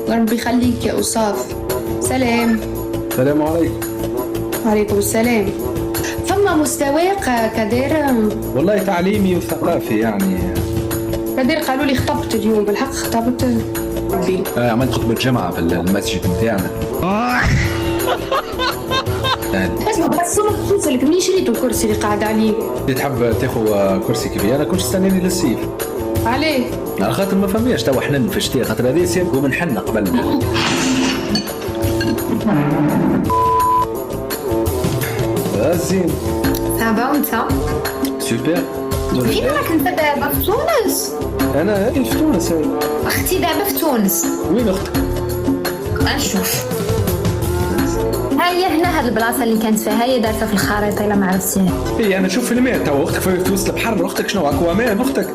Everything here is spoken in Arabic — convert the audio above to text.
ربي يخليك يا أصاف. سلام. السلام عليكم. وعليكم السلام. فما مستوى كدير؟ والله تعليمي وثقافي يعني. كدير قالوا لي خطبت اليوم، بالحق خطبت ربي. عملت خطبة جمعة في المسجد بتاعنا. اسمع بس صمت توصلك منين شريتوا الكرسي اللي قاعد عليه؟ تحب تاخذ كرسي كبير؟ انا كنت استناني للصيف. عليه؟ على خاطر ما فماش توا حنن في الشتاء، خاطر هذا يسيبقوا من حنة قبل. زين. سافا وانت؟ سوبر. فين راك انت دابا في تونس؟ انا في تونس. اختي دابا في تونس. وين اختك؟ نشوف. هاي هنا هاد البلاصه اللي كانت فيها، هي دارتها في الخريطه الا ما عرفتيها. اي انا نشوف فيلمات توا. اختك في وسط البحر، اختك شنو اكوامان اختك؟